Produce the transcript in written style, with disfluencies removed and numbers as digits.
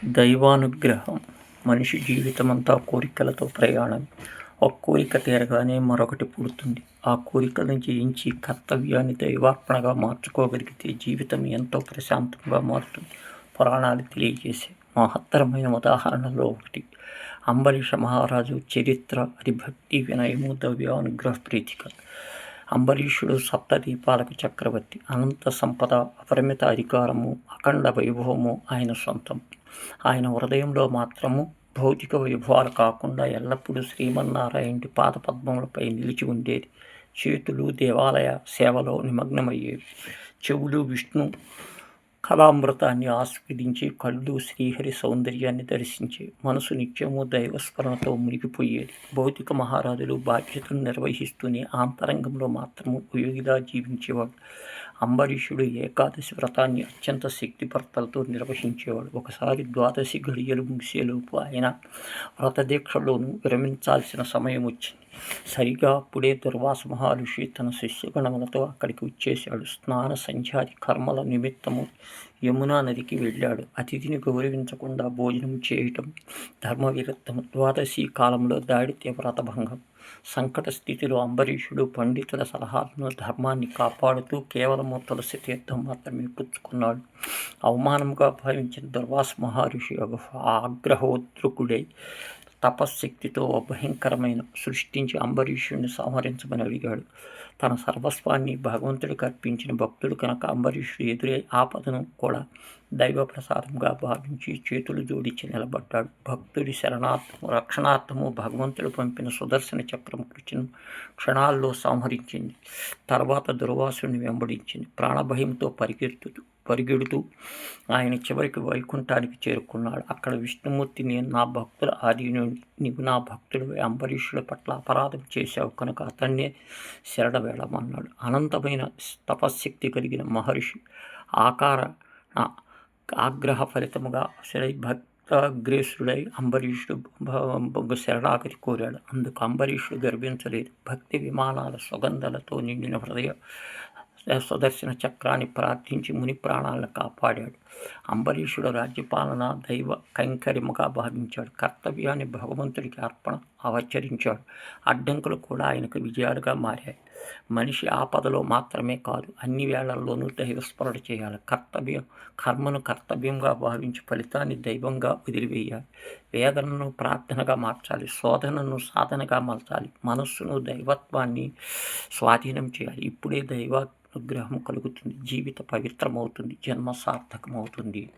దైవానుగ్రహం. మనిషి జీవితమంతా కోరికలతో ప్రయాణం. ఒక కోరిక తీరగానే మరొకటి పుడుతుంది. ఆ కోరికలను జయించి కర్తవ్యాన్ని దైవార్పణగా మార్చుకోగలిగితే జీవితం ఎంతో ప్రశాంతంగా మారుతుంది. పురాణాలు తెలియజేసే మహత్తరమైన ఉదాహరణలో ఒకటి అంబరీష మహారాజు చరిత్ర. అది భక్తి, వినయము, దైవానుగ్రహ ప్రీతిక. అంబరీషుడు సప్తదీపాలకు చక్రవర్తి. అనంత సంపద, అపరిమిత అధికారము, అఖండ వైభవము ఆయన సొంతం. ఆయన హృదయంలో మాత్రము భౌతిక వైభవాలు కాకుండా ఎల్లప్పుడూ శ్రీమన్నారాయణుడి పాదపద్మములపై నిలిచి ఉండేది. చేతులు దేవాలయ సేవలో నిమగ్నమయ్యేవి. చెవులు విష్ణు కళామృతాన్ని ఆస్వాదించి, కళ్ళు శ్రీహరి సౌందర్యాన్ని దర్శించి, మనసు నిత్యము దైవస్మరణతో మునిగిపోయేది. భౌతిక మహారాజులు బాధ్యతను నిర్వహిస్తూనే ఆంతరంగంలో మాత్రము యోగిలా జీవించేవాడు. అంబరీషుడు ఏకాదశి వ్రతాన్ని అత్యంత శక్తిపర్తలతో నిర్వహించేవాడు. ఒకసారి ద్వాదశి గడియలు ముగిసేలోపు ఆయన వ్రతదీక్షలోనూ విరమించాల్సిన సమయం వచ్చింది. సరిగా అప్పుడే దుర్వాస మహర్షి తన శిష్యగణములతో అక్కడికి వచ్చేశాడు. స్నాన సంధ్యాది కర్మల నిమిత్తము యమునా నదికి వెళ్ళాడు. అతిథిని గౌరవించకుండా భోజనం చేయటం ధర్మవిరుద్ధము. ద్వాదశి కాలంలో దాడితే వ్రతభంగం. సంకట స్థితిలో అంబరీషుడు పండితుల సలహాలను, ధర్మాన్ని కాపాడుతూ కేవలము తులసి తీర్థం మాత్రమే పుచ్చుకున్నాడు. అవమానంగా భావించిన దుర్వాస మహర్షి ఆగ్రహోద్రుకుడై తపశ్శక్తితో భయంకరమైన సృష్టించి అంబరీషుడిని సంహరించమని అడిగాడు. తన సర్వస్వాన్ని భగవంతుడికి అర్పించిన భక్తుడు కనుక అంబరీషుడు ఎదురే ఆపదను కూడా దైవ ప్రసాదంగా భావించి చేతులు జోడించి నిలబడ్డాడు. భక్తుడి రక్షణార్థము భగవంతుడు పంపిన సుదర్శన చక్రం కృష్ణను క్షణాల్లో సంహరించింది. తర్వాత దుర్వాసుని వెంబడించింది. ప్రాణభయంతో పరిగెడుతూ ఆయన చివరికి వైకుంఠానికి చేరుకున్నాడు. అక్కడ విష్ణుమూర్తి, నేను నా భక్తుల ఆధీనుడిని, నీవు నా భక్తుడు అంబరీషుడి పట్ల అపరాధం చేశావు కనుక అతన్నే శరణ వేడమన్నాడు. అనంతమైన తపశ్శక్తి కలిగిన మహర్షి ఆగ్రహ ఫలితముగా భక్తాగ్రేసుడై అంబరీషుడు శరణాగతి కోరాడు. అందుకు అంబరీషుడు గర్వించలేదు. భక్తి విమానాల సుగంధాలతో నిండిన హృదయ సుదర్శన చక్రాన్ని ప్రార్థించి ముని ప్రాణాలను కాపాడాడు. అంబరీషుడు రాజ్యపాలన దైవ కైంకర్యముగా భావించాడు. కర్తవ్యాన్ని భగవంతుడికి అర్పణ ఆచరించాడు. అడ్డంకులు కూడా ఆయనకు విజయాలుగా మారాయి. మనిషి ఆపదలో మాత్రమే కాదు, అన్ని వేళల్లోనూ దైవస్మరణ చేయాలి. కర్మను కర్తవ్యంగా భావించి ఫలితాన్ని దైవంగా వదిలివేయాలి. వేదనను ప్రార్థనగా మార్చాలి. శోధనను సాధనగా మలచాలి. మనస్సును దైవత్వాన్ని స్వాధీనం చేయాలి. ఇప్పుడే దైవానుగ్రహం కలుగుతుంది. జీవిత పవిత్రమవుతుంది. జన్మ సార్థకమవుతుంది.